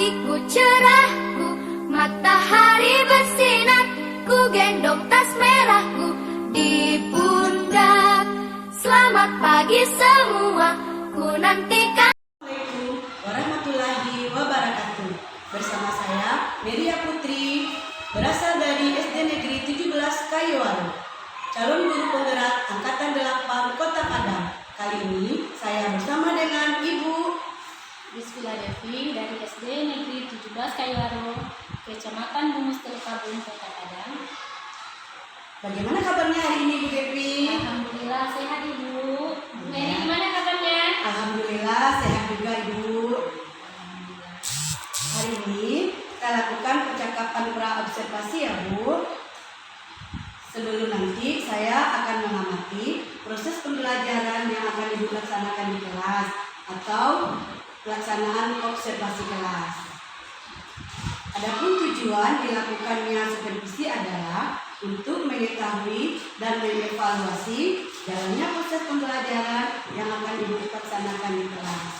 pagiku cerahku, matahari bersinar, ku gendong tas merahku di pundak. Selamat pagi semua, ku nantikan. Assalamualaikum warahmatullahi wabarakatuh. Bersama saya Meria Putri, berasal dari SD Negeri 17 Kayuwaru, calon guru penggerak Angkatan 8 Kota Padang. Kali ini saya bersama dengan Ibu Rizkyla Devi dari SD Negeri 17 Kayuwaru, Kecamatan Bungus Telukabung, Kota Padang. Bagaimana kabarnya hari ini Bu Devi? Alhamdulillah sehat Ibu. Mary gimana kabarnya? Alhamdulillah sehat juga Ibu. Hari ini kita lakukan percakapan pra-observasi ya Bu. Sebelum nanti saya akan mengamati proses pembelajaran yang akan Ibu laksanakan di kelas atau pelaksanaan observasi kelas. Adapun tujuan dilakukannya supervisi adalah untuk mengetahui dan mengevaluasi jalannya proses pembelajaran yang akan Ibu laksanakan di kelas.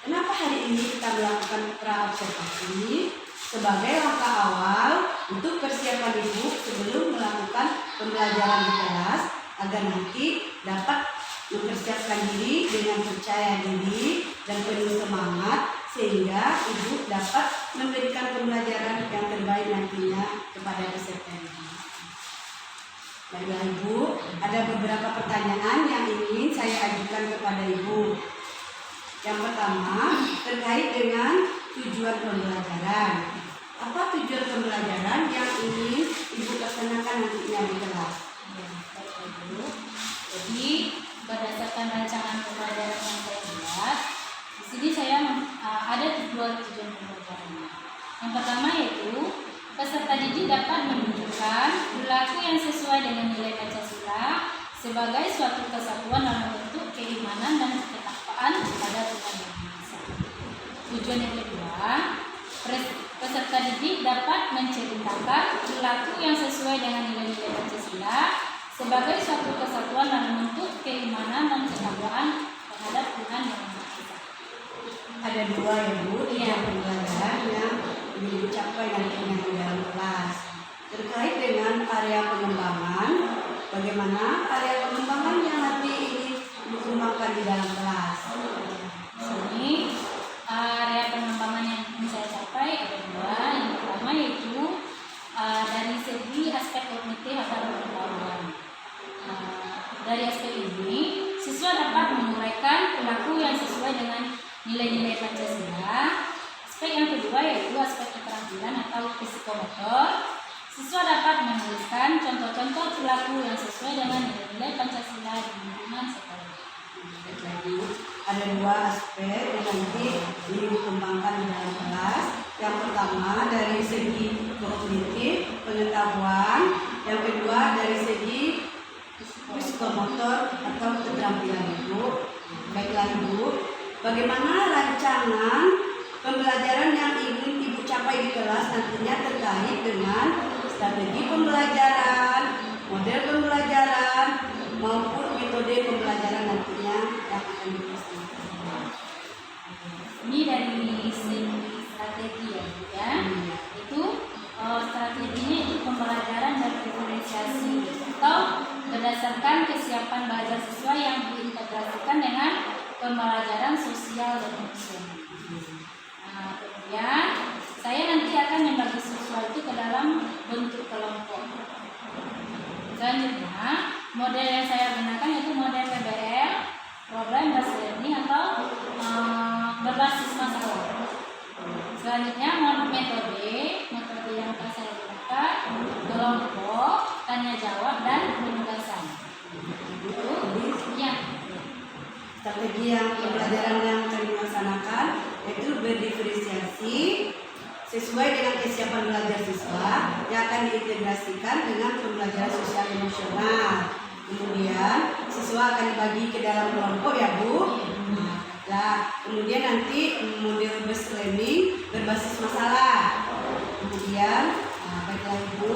Kenapa hari ini kita melakukan pra-observasi? Sebagai langkah awal untuk persiapan Ibu sebelum melakukan pembelajaran di kelas, agar nanti dapat mempersiapkan diri dengan percaya diri dan penuh semangat, sehingga Ibu dapat memberikan pembelajaran yang terbaik nantinya kepada peserta Ibu. Baiklah Ibu, ada beberapa pertanyaan yang ingin saya ajukan kepada Ibu. Yang pertama, terkait dengan tujuan pembelajaran. Apa tujuan pembelajaran yang ingin Ibu laksanakan nantinya di kelas? Baik Ibu. Jadi berdasarkan rancangan pembelajaran yang saya buat, di sini saya ada dua tujuan pembelajarannya. Yang pertama yaitu peserta didik dapat menunjukkan perilaku yang sesuai dengan nilai Pancasila sebagai suatu kesatuan dalam bentuk keimanan dan ketakwaan kepada Tuhan Yang Maha Esa. Tujuan yang kedua, peserta didik dapat menceritakan perilaku yang sesuai dengan nilai-nilai Pancasila sebagai suatu kesatuan dalam bentuk keimanan dan ketakwaan terhadap Tuhan Yang Maha Esa. Ada dua ya Bu, tujuan pembelajaran yang ingin dicapai nantinya di dalam kelas. Terkait dengan area pengembangan, bagaimana area pengembangan yang nanti ingin dikembangkan di dalam kelas? Ini area pengembangan yang ingin saya capai ada dua. Yang pertama yaitu dari segi aspek kognitif atau pengetahuan. Dari aspek ini, siswa dapat menguraikan perilaku yang sesuai dengan nilai-nilai Pancasila. Aspek yang kedua yaitu aspek keterampilan atau psikomotor. Siswa dapat menuliskan contoh-contoh perilaku yang sesuai dengan nilai-nilai Pancasila di lingkungan sekolah. Jadi ada dua aspek yang nanti ingin dikembangkan di dalam kelas. Yang pertama dari segi kognitif, pengetahuan. Yang kedua dari segi psikomotor atau keterampilan Ibu. Baiklah Ibu, bagaimana rancangan pembelajaran yang ingin Ibu capai di kelas nantinya terkait dengan strategi pembelajaran, model pembelajaran, maupun metode pembelajaran nantinya yang akan dilaksanakan. Ini dari segi strategi ya, itu strateginya itu pembelajaran dan diferensiasi atau berdasarkan kesiapan belajar siswa yang diintegrasikan dengan pembelajaran sosial dan emosional. Kemudian saya nanti akan membagi siswa itu ke dalam bentuk kelompok. Selanjutnya model yang saya gunakan yaitu model PBL, Problem Based Learning atau berbasis masalah. Selanjutnya metode yang akan saya gunakan kelompok, tanya jawab dan penugasan. Ya. Strategi yang pembelajaran yang akan dilaksanakan yaitu berdiferensiasi sesuai dengan kesiapan belajar siswa yang akan diintegrasikan dengan pembelajaran sosial emosional. Kemudian siswa akan dibagi ke dalam kelompok ya Bu. Kemudian nanti model based learning berbasis masalah. Kemudian baiklah Ibu,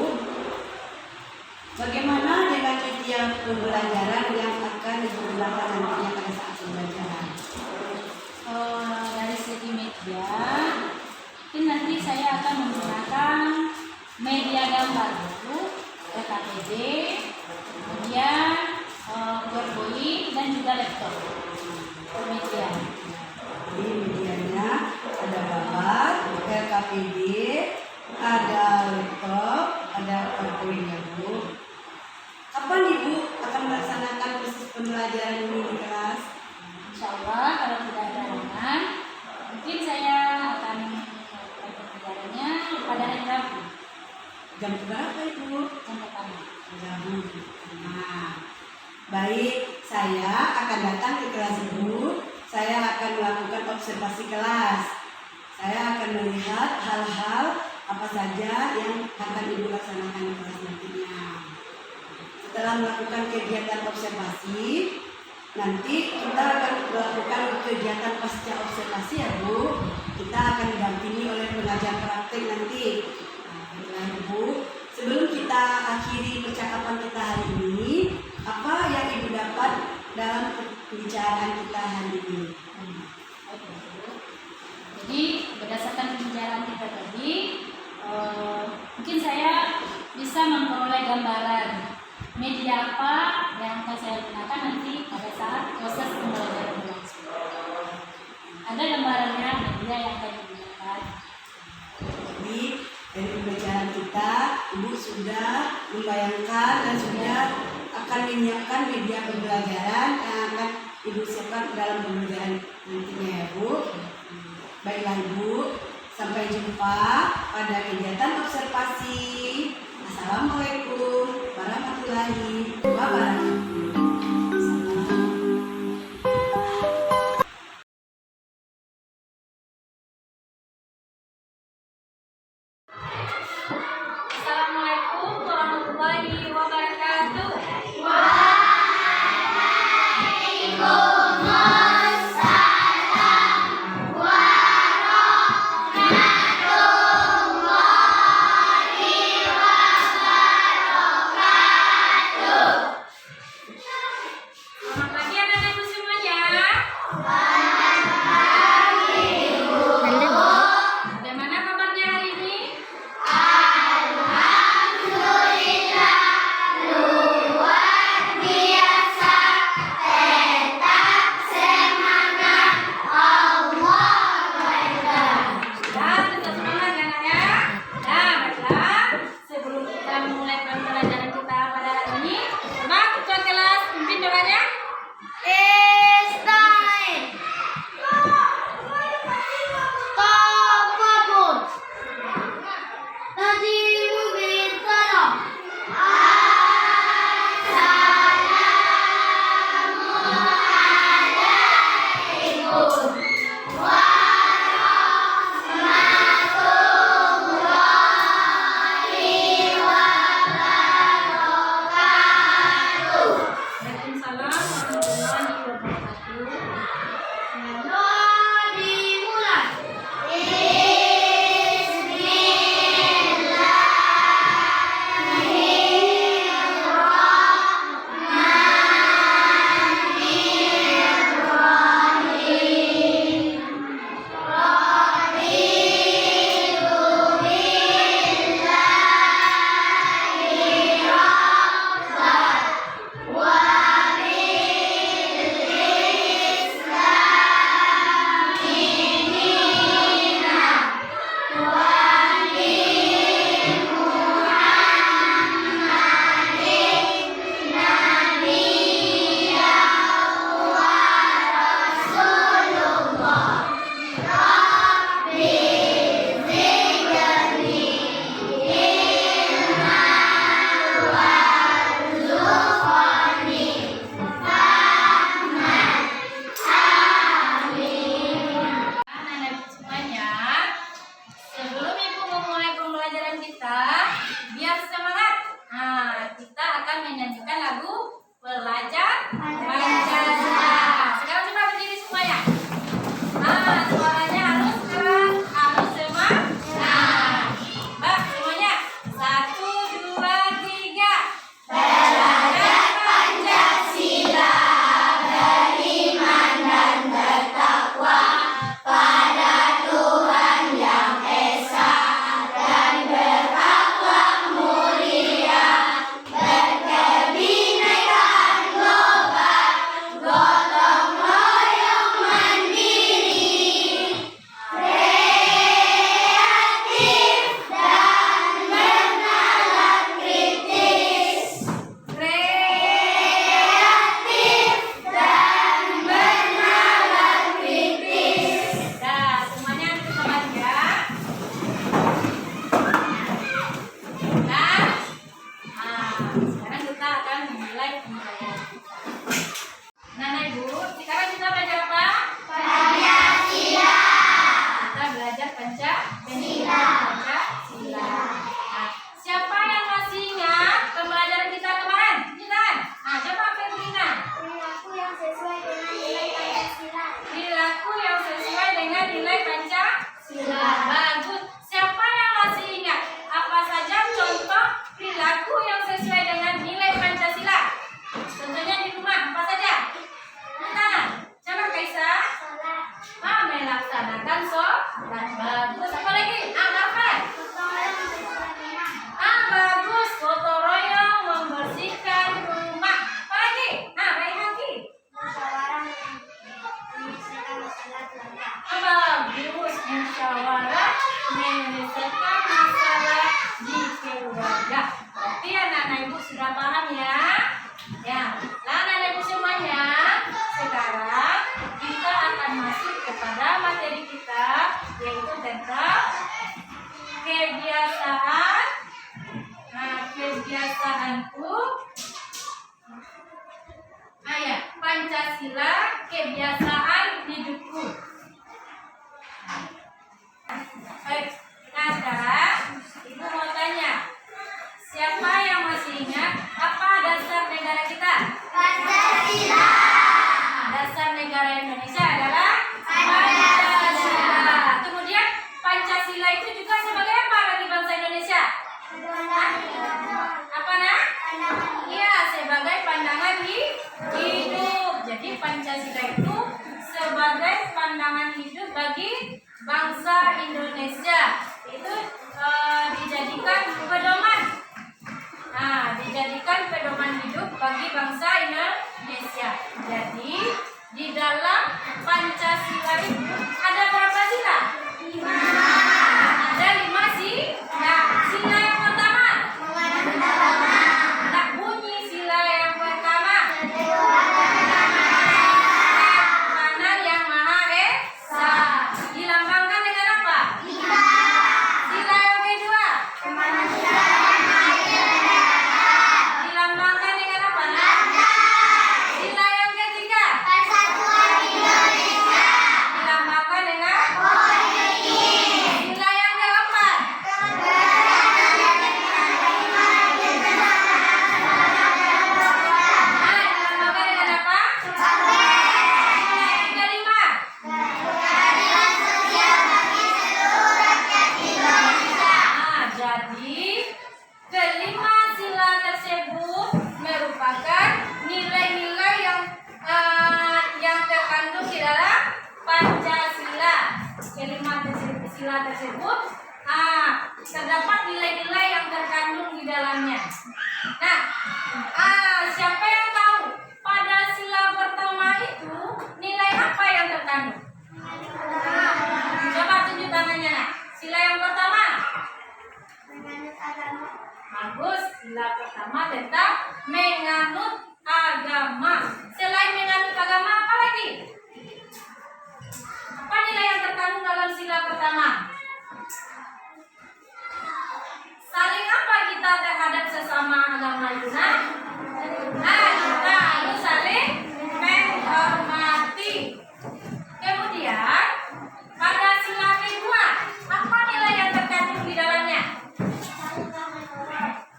bagaimana dengan media pembelajaran yang akan digunakan nantinya pada saat pembelajaran? Dari segi media gambar itu LKPD, kemudian PowerPoint dan juga laptop. Media. Jadi medianya ada gambar, LKPD, ada laptop, ada PowerPoint ya Bu. Kapan Ibu akan melaksanakan proses pembelajaran ini di kelas? Insya Allah kalau tidak ada halangan, mungkin saya akan melakukan pembelajarannya pada hari Rabu Jam berapa Ibu? yang pertama. Nah, baik, saya akan datang ke kelas Ibu. Saya akan melakukan observasi kelas. Saya akan melihat hal-hal apa saja yang akan Ibu laksanakan di kelas nantinya. Setelah melakukan kegiatan observasi, nanti kita akan melakukan kegiatan pasca observasi ya Bu. Kita akan didampingi oleh pengajar praktek nanti. Nah, Ibu, sebelum kita akhiri percakapan kita hari ini, apa yang Ibu dapat dalam pembicaraan kita hari ini? Oke, Bu. Jadi berdasarkan pembicaraan kita tadi, mungkin saya bisa memperoleh gambaran media apa yang akan saya gunakan nanti pada saat proses pembelajaran berlangsung. Ada gambarannya media yang akan digunakan. Jadi dari pembicaraan kita, Ibu sudah membayangkan dan sudah akan menyiapkan media pembelajaran yang akan Ibu siapkan dalam pembelajaran nantinya ya Bu. Baiklah Ibu, sampai jumpa pada kegiatan observasi. Assalamualaikum warahmatullahi wabarakatuh. Assalamualaikum warahmatullahi wabarakatuh. Pancasila. Pancasila. Nah, siapa yang masih ingat pembelajaran kita kemarin? Ingat? Nah, coba Febrina. Perilaku yang sesuai dengan nilai Pancasila. Perilaku yang sesuai dengan nilai Pancasila. Bagus. Siapa yang masih ingat apa saja contoh perilaku yang sesuai dengan nilai Pancasila? Contohnya di rumah apa saja? Nah, coba Kaisa. Melaksanakan sholat. Bagus. Apa lagi? Apa? Bagus. Gotong royong membersihkan rumah. Apa lagi? Baik hati. Musyawarah menyelesaikan masalah keluarga. Bagus. Musyawarah menyelesaikan masalah di keluarga. Berarti anak-anak ibu sudah paham ya? Ya. Nah, anak-anak ibu semuanya, sekarang kita akan masuk kepada materi kita, yaitu tentang kebiasaan. Nah, kebiasaanku. Ya, Pancasila, kebiasaan hidupku. Nah, sekarang ibu mau tanya, siapa yang masih ingat apa dasar negara kita? Pancasila. Dasar negara Indonesia adalah Pancasila. Kemudian Pancasila itu juga sebagai apa bagi bangsa Indonesia? Apa nak? Iya, sebagai pandangan hidup. Jadi Pancasila itu sebagai pandangan hidup bagi bangsa Indonesia. Itu dijadikan pedoman. Nah, dijadikan pedoman hidup bagi bangsa Indonesia. Jadi di dalam Pancasila itu ada berapa sila? 5. Ada 5 sila. Sila yang pertama. Tak bunyi sila yang pertama. Kanan yang Maha Esa. Dilambangkan dengan apa? Sila yang kedua. Dilambangkan dengan apa? Sila yang ketiga. Dilambangkan dengan sila yang keempat. Dilambangkan dengan apa? Sila yang kelima. Jadi kelima sila tersebut merupakan nilai-nilai yang terkandung di dalam Pancasila. Kelima sila tersebut terdapat nilai-nilai yang terkandung di dalamnya. Nah, siapa yang tahu pada sila pertama itu nilai apa yang terkandung? Coba tunjuk tangannya nak. Sila yang pertama. Menganut agama. Bagus. Sila pertama tentang menganut agama. Selain menganut agama, apa lagi? Apa nilai yang terkandung dalam sila pertama? Saling apa kita terhadap sesama agama itu? Kita harus saling menghormati. Kemudian pada sila kedua, apa nilai yang terkandung di dalamnya?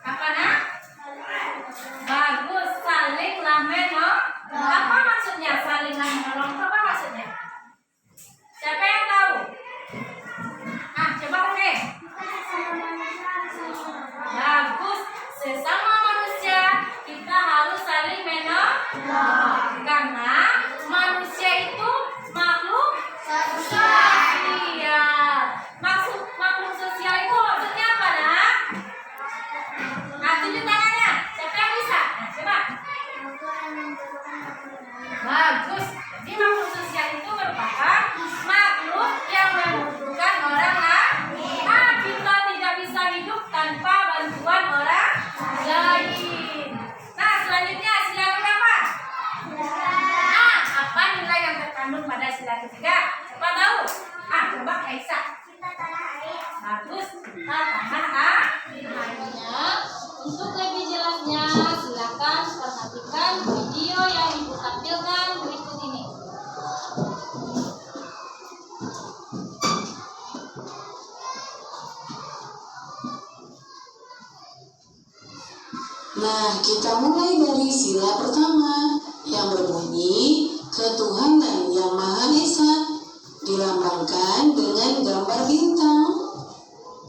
Apa nak? Bagus, salinglah menolong. Apa maksudnya salinglah menolong? Apa maksudnya? Siapa yang tahu? Coba oke. Bagus, sesama manusia kita harus saling menolong. Karena manusia itu makhluk sosial. Maksud makhluk sosial itu maksudnya apa nak? Tunjuk tangannya. Siapa yang bisa? Coba. Bagus. Jadi makhluk sosial itu merupakan makhluk yang membutuhkan orang lain. Kita tidak bisa hidup tanpa bantuan orang lain. Nah, selanjutnya sila berapa? Apa nilai yang terkandung pada sila ketiga? Siapa tahu? Coba Kaisa. Bagus. Tanah airnya. Untuk lebih jelasnya, silakan perhatikan video yang ibu tampilkan berikut ini. Nah, kita mulai dari sila pertama yang berbunyi ketuhanan yang Maha Esa, dilambangkan dengan gambar bintang.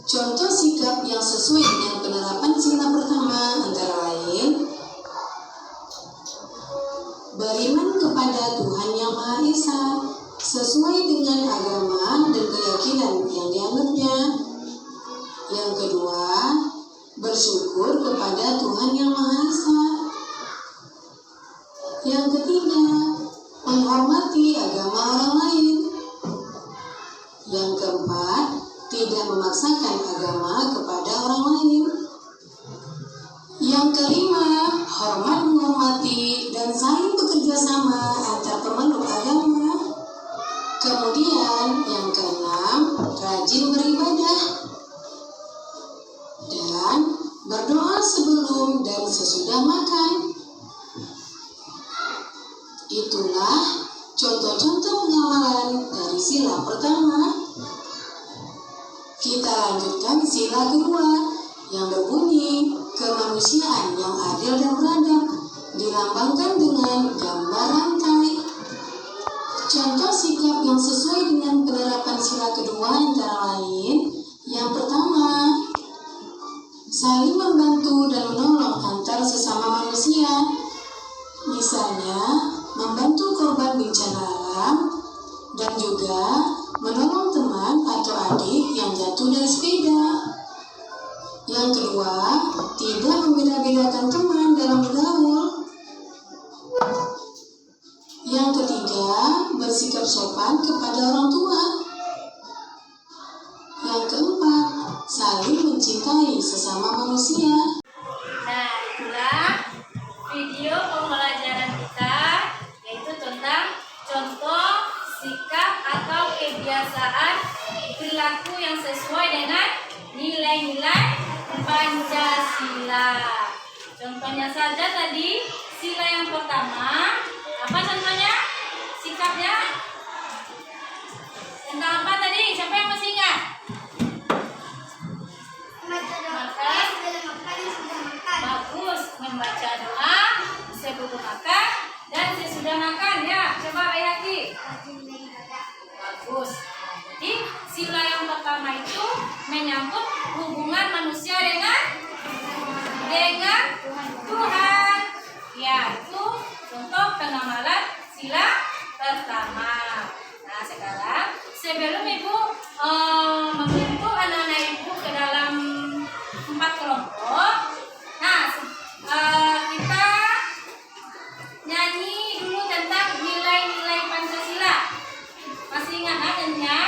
Contoh sikap yang sesuai dengan penerapan sila pertama antara lain beriman kepada Tuhan yang Maha Esa sesuai dengan agama dan keyakinan yang dianutnya. Yang kedua, bersyukur kepada Tuhan yang Maha Esa. Yang ketiga, menghormati agama orang lain. Yang keempat, tidak memaksakan agama kepada orang lain. Yang kelima, hormat menghormati dan saling bekerja sama antar pemeluk agama. Kemudian yang keenam, rajin beribadah dan berdoa sebelum dan sesudah makan. Itulah contoh-contoh pengamalan dari sila pertama. Kita lanjutkan sila kedua yang berbunyi kemanusiaan yang adil dan beradab, dilambangkan dengan gambar rantai. Contoh sikap yang sesuai dengan penerapan sila kedua antara lain, yang pertama, saling membantu dan menolong antar sesama manusia. Misalnya, membantu korban bencana alam dan juga menolong teman atau adik yang jatuh dari sepeda. Yang kedua, tidak membeda-bedakan teman dalam bergaul. Yang ketiga, bersikap sopan kepada orang tua. Yang keempat, saling mencintai sesama manusia. Nah, itulah video pembelajaran kita, yaitu tentang contoh sikap atau kebiasaan perilaku yang sesuai dengan nilai-nilai Pancasila. Contohnya saja tadi, sila yang pertama, apa contohnya? Sikapnya tentang apa tadi? Siapa yang masih ingat? Bagus, membaca doa sebelum makan dan sesudah makan, ya. Coba Bayati. Bagus. Jadi sila yang pertama itu menyangkut hubungan manusia dengan Tuhan. Ya, itu contoh pengamalan sila pertama. Nah, sekarang sebelum Ibu membentuk anak-anak Ibu ke dalam 4 kelompok, nah kita nyanyi dulu tentang nilai-nilai Pancasila. Masih ingat nyanyinya?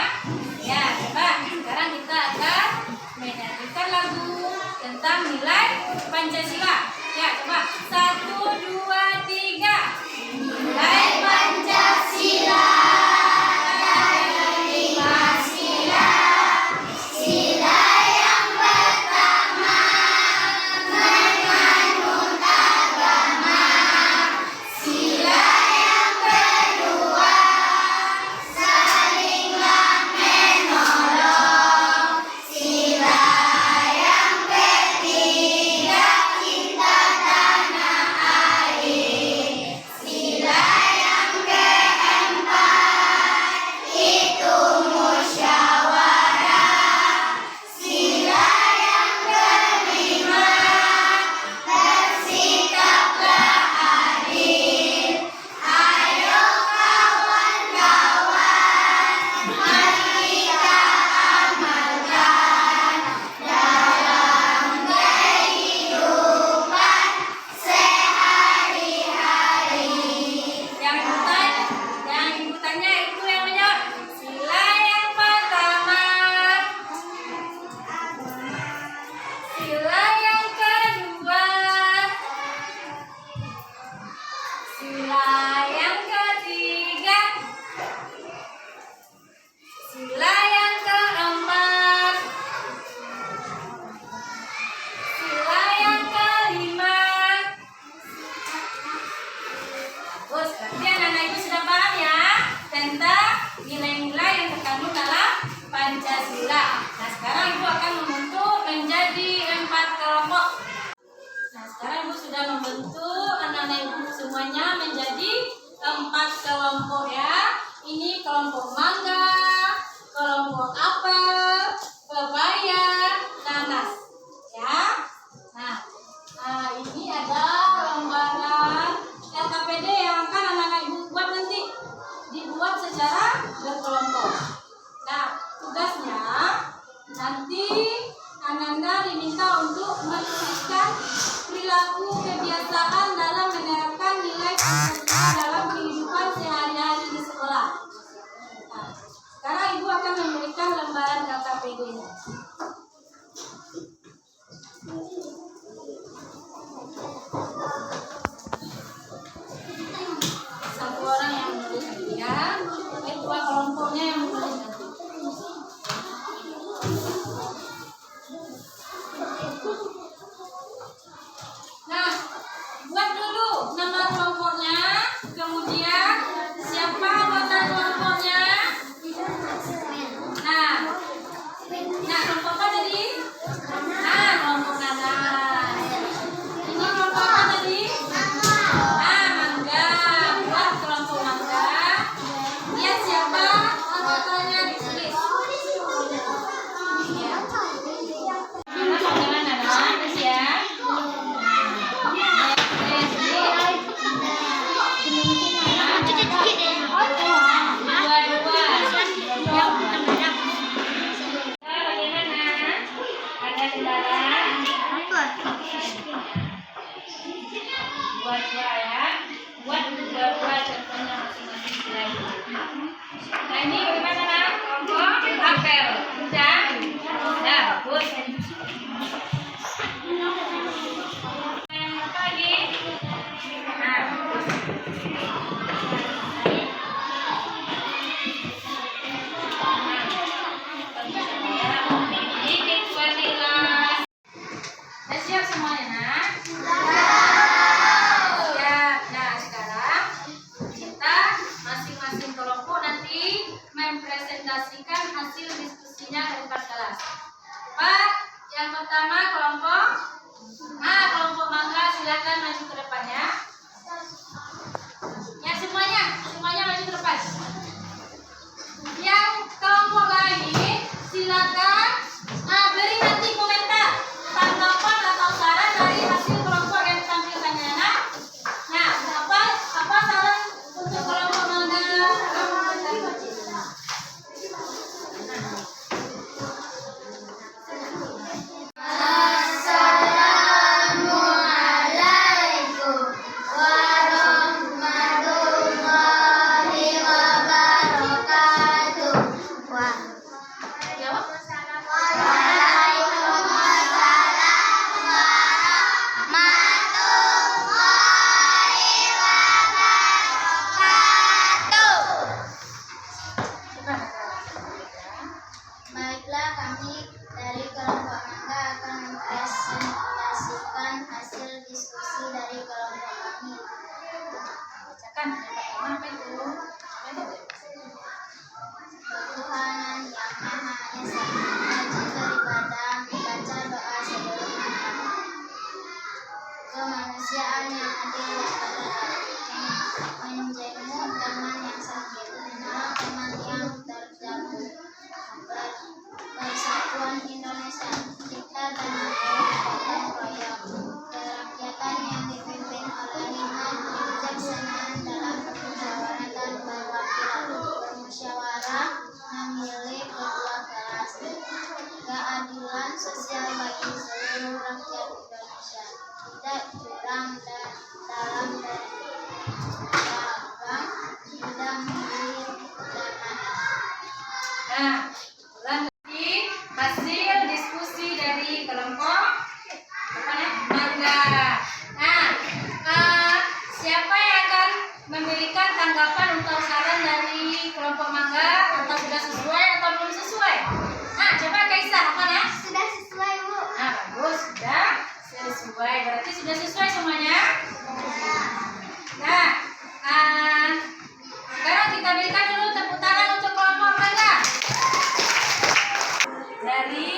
Ya, coba sekarang kita akan menyanyikan lagu tentang nilai Pancasila. Ya, coba 1, 2, 3. Nilai Pancasila. Pancasila. Nah, sekarang Ibu akan membentuk menjadi 4 kelompok. Nah, sekarang Ibu 4 kelompok ya. Ini kelompok mangga, kelompok apel, pepaya, nanas ya. Nah, ini ada lembaran LKPD yang akan anak-anak ibu buat nanti, dibuat secara berkelompok. Nah, tugasnya nanti anak-anak diminta untuk menuliskan perilaku kebiasaan dalam menerapkan nilai Pancasila dalam kehidupan sehari-hari di sekolah. Nah, sekarang ibu akan memberikan lembaran LKPD-nya. Satu orang yang menulis ya, dua kelompoknya yang menulis nanti. Nah, buat dulu nama kelompoknya, kemudian siapa anggota kelompoknya. Nah, kelompok apa tadi? Kelompok nanas. Ini kelompok apa tadi? Mangga. Buat kelompok mangga. Lihat siapa anggotanya ditulis. Ya. Mana panjangan nanas ya? Buat-buat ya, buat dua-dua contohnya masing-masing lagi. Nah ini bagaimana nak? Kelompok apel, udah? Udah, bagus. Yang apa lagi? Nah, siap semuanya nak? Masing-masing kelompok nanti mempresentasikan hasil diskusinya ke depan kelas. Pak, yang pertama kelompok mangga, silakan maju ke depannya. Ya semuanya maju ke depan. Yang kelompok lain silakan beri nanti komentar, tanggapan atau saran dari hasil kelompok yang ditampilkannya. Nah, apa saran untuk kelompok mangga? Assalamualaikum warahmatullahi wabarakatuh. Jawab. Baiklah, kami dari kelompok mangga akan mempresentasikan hasil diskusi dari kelompok kami. Bacakan yang pertama apa itu? Tuhan yang Maha Esa, wajib beribadah membaca doa sebelum makan. Kemanusiaan yang adil dan beradab, menjenguk teman yang sakit, menolong teman yang terjatuh. Persatuan Indonesia, kita tanah air gotong royong, kerakyatan yang dipimpin oleh hikmat kebijaksanaan dalam permusyawaratan perwakilan, bermusyawarah memilih kedua kelas, keadilan sosial bagi seluruh rakyat Indonesia, tidak curang dan dalam berdagang, tidak memilih dana. Nah, ulang lagi hasil diskusi dari kelompok mangga. Nah, siapa yang akan memberikan tanggapan untuk saran dari kelompok mangga? Atau sudah sesuai atau belum sesuai? Coba Kaisa, apa ya? Sudah sesuai, Bu. Bagus, sudah sesuai. Berarti sudah sesuai semuanya. Nah, sekarang kita berikan dulu tepuk tangan untuk kelompok mangga. Dari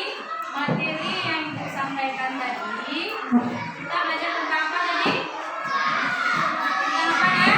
materi yang disampaikan tadi, kita belajar tentang apa tadi? Tentang apa ya?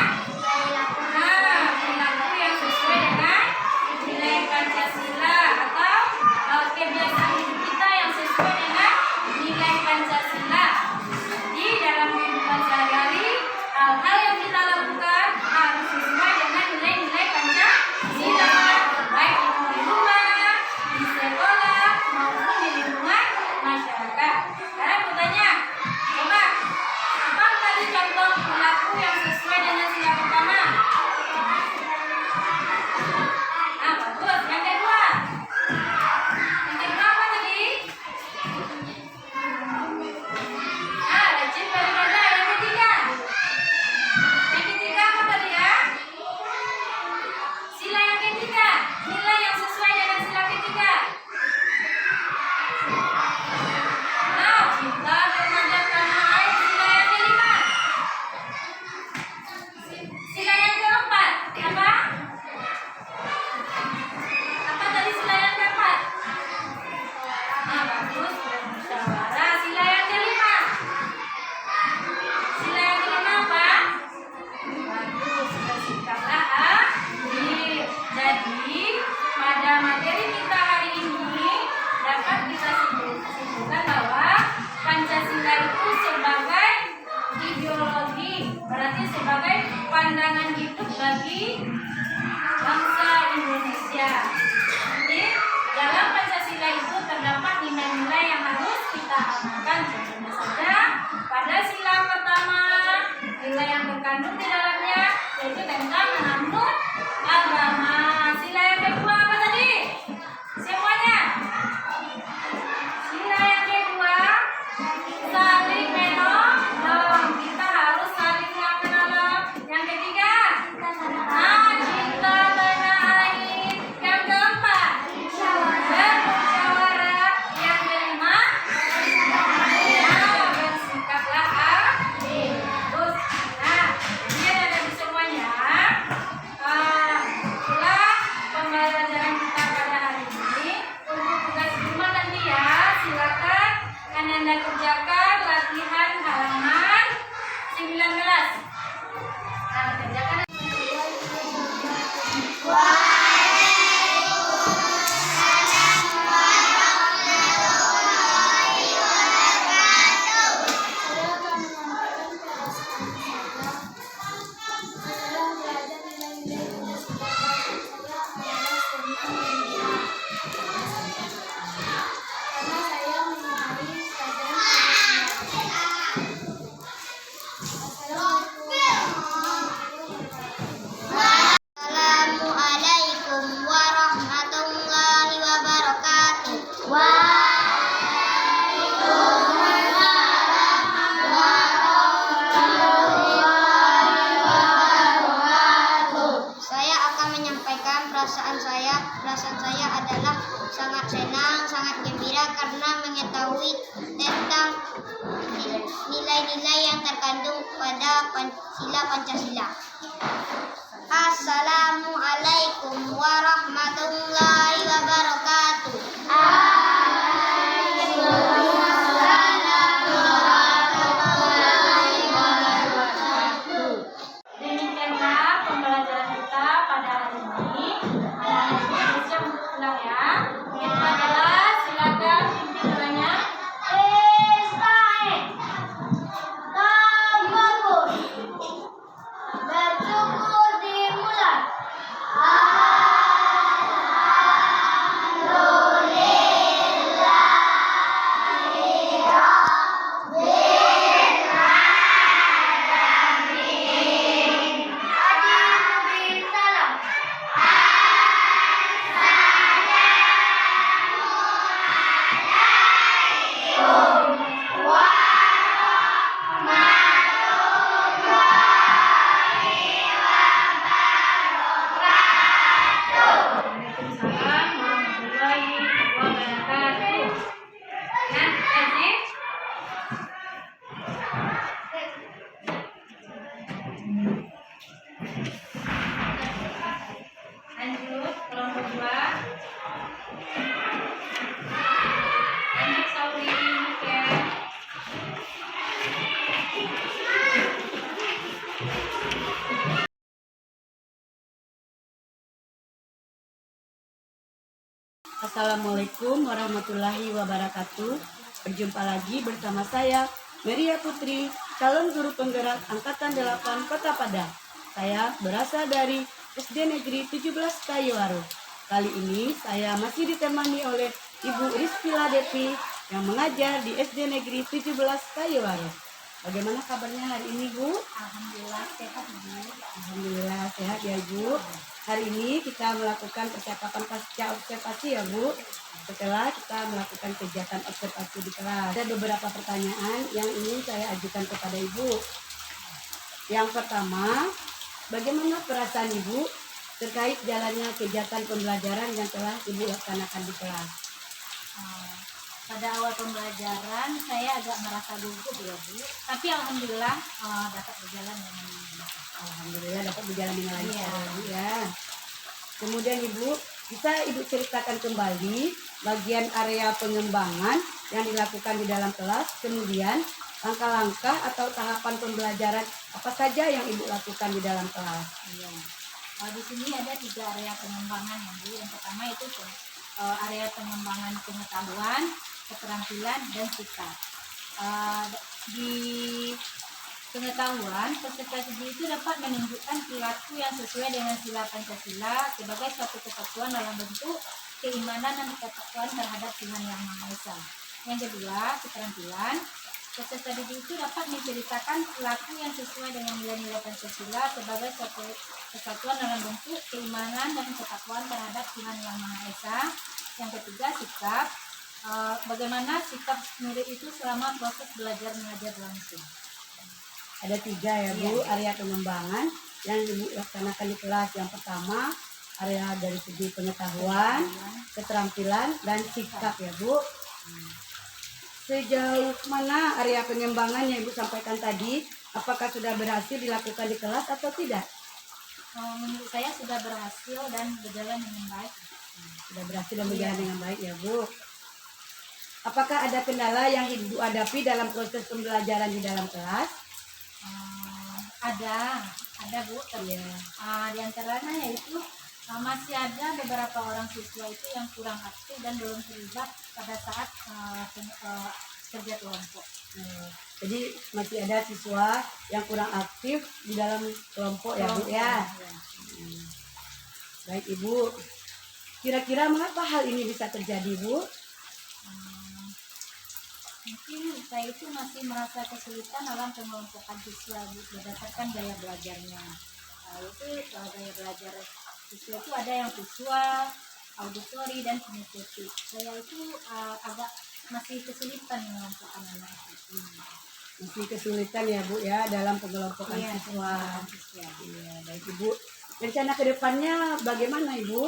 bagi bangsa Indonesia. Jadi dalam Pancasila itu terdapat nilai-nilai yang harus kita amalkan. Contohnya saja pada sila pertama nilai yang terkandung di dalamnya yaitu tentang menganut agama. Sila yang kedua apa tadi? Semuanya. Sila yang kedua saling menolong. Kita harus saling menolong. Yang ketiga, cinta tanah air. Yang keempat, bermusyawarah. Yang kelima, bersikaplah adil. Terus, ini ada di semuanya. Itulah pembelajaran kita pada hari ini. Untuk tugas rumah nanti ya, silakan Anda kerjakan latihan halaman 19. Nah, kerjakan. Saya akan menyampaikan perasaan saya. Saya belajar nilai-nilai Pancasila. Saya adalah senang dunia. Karena saya menyukai pelajaran Assalamualaikum warahmatullahi wabarakatuh. Saya akan menyampaikan perasaan saya. Perasaan saya adalah sangat senang, sangat gembira karena mengetahui tentang nilai-nilai yang terkandung pada sila Pancasila. Assalamualaikum warahmatullahi wabarakatuh. Demikianlah pembelajaran kita pada hari ini. Anak-anak siap untuk pulang ya. Kita adalah silakan pimpin doanya. Bersyukur dimulai. Waalaikumsalam warahmatullahi wabarakatuh. Nah, lanjut. Lanjut, kelompok 2. Lanjut, Sauri, Mikel. Assalamualaikum warahmatullahi wabarakatuh. Berjumpa lagi bersama saya, Meria Putri, calon guru penggerak Angkatan 8 Kota Padang. Saya berasal dari SD Negeri 17 Kayuwaru. Kali ini saya masih ditemani oleh Ibu Rizkila Devi yang mengajar di SD Negeri 17 Kayuwaru. Bagaimana kabarnya hari ini, Bu? Alhamdulillah sehat, Bu. Alhamdulillah sehat ya, Bu. Hari ini kita melakukan percakapan pasca observasi ya, Bu. Setelah kita melakukan kegiatan observasi di kelas, ada beberapa pertanyaan yang ingin saya ajukan kepada Ibu. Yang pertama, bagaimana perasaan Ibu terkait jalannya kegiatan pembelajaran yang telah Ibu laksanakan di kelas? Pada awal pembelajaran saya agak merasa gugup ya, Bu. Tapi alhamdulillah dapat berjalan dengan baik. Alhamdulillah dapat berjalan dengan lancar Iya. ya, Bu ya. Kemudian Ibu, bisa Ibu ceritakan kembali bagian area pengembangan yang dilakukan di dalam kelas, kemudian langkah-langkah atau tahapan pembelajaran apa saja yang Ibu lakukan di dalam kelas? Iya. Di sini ada 3 area pengembangan ya, Bu. Yang pertama itu area pengembangan pengetahuan, keterampilan, dan sikap. Di pengetahuan, peserta didik itu dapat menunjukkan perilaku yang sesuai dengan sila Pancasila sebagai suatu kesatuan dalam bentuk keimanan dan ketakwaan terhadap Tuhan Yang Maha Esa. Yang kedua, keterampilan. Peserta didik itu dapat menceritakan perilaku yang sesuai dengan nilai-nilai Pancasila sebagai suatu kesatuan dalam bentuk keimanan dan ketakwaan terhadap Tuhan Yang Maha Esa. Yang ketiga, sikap. Bagaimana sikap murid itu selama proses belajar mengajar berlangsung. Ada 3 ya Bu, area pengembangan yang Ibu laksanakan di kelas. Yang pertama, area dari segi pengetahuan, keterampilan, dan sikap ya Bu. Sejauh mana area pengembangan yang Ibu sampaikan tadi, apakah sudah berhasil dilakukan di kelas atau tidak? Menurut saya sudah berhasil dan berjalan dengan baik. Sudah berhasil dan berjalan dengan baik ya Bu. Apakah ada kendala yang Ibu hadapi dalam proses pembelajaran di dalam kelas? Ada Bu. Iya. Di antaranya yaitu masih ada beberapa orang siswa itu yang kurang aktif dan belum terlibat pada saat kerja kelompok. Jadi masih ada siswa yang kurang aktif di dalam kelompok ya Bu ya. Baik Ibu. Kira-kira mengapa hal ini bisa terjadi Bu? Mungkin saya itu masih merasa kesulitan dalam pengelompokan siswa berdasarkan gaya belajarnya. Itu gaya belajar siswa itu ada yang visual, auditori, dan kinestetik. Saya itu agak masih kesulitan mengelompokkan anak itu. Masih kesulitan ya Bu ya dalam pengelompokan Iya, siswa. siswa. Iya, baik Ibu. Rencana ke depannya bagaimana Ibu?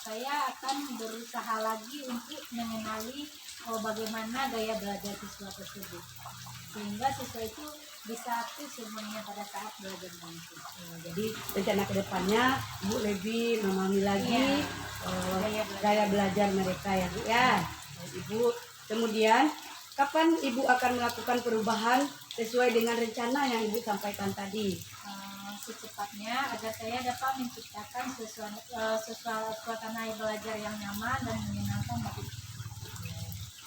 Saya akan berusaha lagi untuk mengenali bagaimana gaya belajar siswa tersebut, sehingga siswa itu bisa aktif semuanya pada saat belajar langsung. Jadi rencana ke depannya Ibu lebih memahami lagi gaya belajar mereka ya Bu ya. Baik, Ibu. Kemudian kapan Ibu akan melakukan perubahan sesuai dengan rencana yang Ibu sampaikan tadi? Secepatnya agar saya dapat menciptakan suasana belajar yang nyaman dan menyenangkan bagi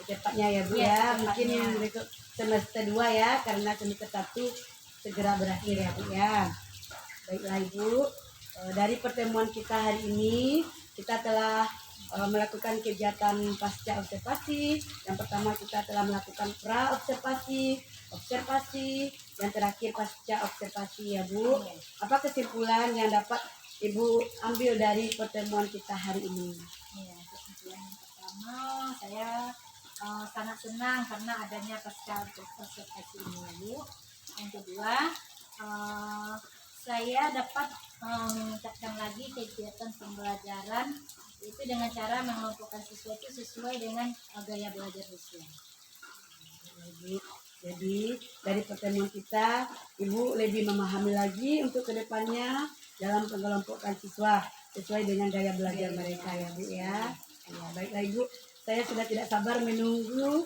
Secepatnya ya Bu Iya, ya. secepatnya. Mungkin yang berikut semester 2 ya, karena semester 1 segera berakhir ya Bu ya. Baiklah Ibu, dari pertemuan kita hari ini kita telah melakukan kegiatan pasca observasi. Yang pertama kita telah melakukan pra observasi, yang terakhir pasca observasi ya Bu. Apa kesimpulan yang dapat Ibu ambil dari pertemuan kita hari ini? Ya, kesimpulan yang pertama, saya sangat senang karena adanya pasca observasi ini ya Bu. Yang kedua, saya dapat meningkatkan lagi kegiatan pembelajaran itu dengan cara mengelompokkan siswa itu sesuai dengan gaya belajar siswa. Jadi dari pertemuan kita, Ibu lebih memahami lagi untuk kedepannya dalam pengelompokan siswa sesuai dengan gaya belajar mereka ya Bu ya. Ya, baiklah Ibu, saya sudah tidak sabar menunggu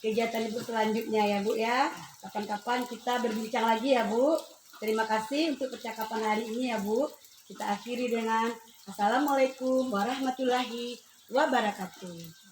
kegiatan Ibu selanjutnya ya Bu ya. Kapan-kapan kita berbincang lagi ya Bu. Terima kasih untuk percakapan hari ini ya Bu. Kita akhiri dengan Assalamualaikum warahmatullahi wabarakatuh.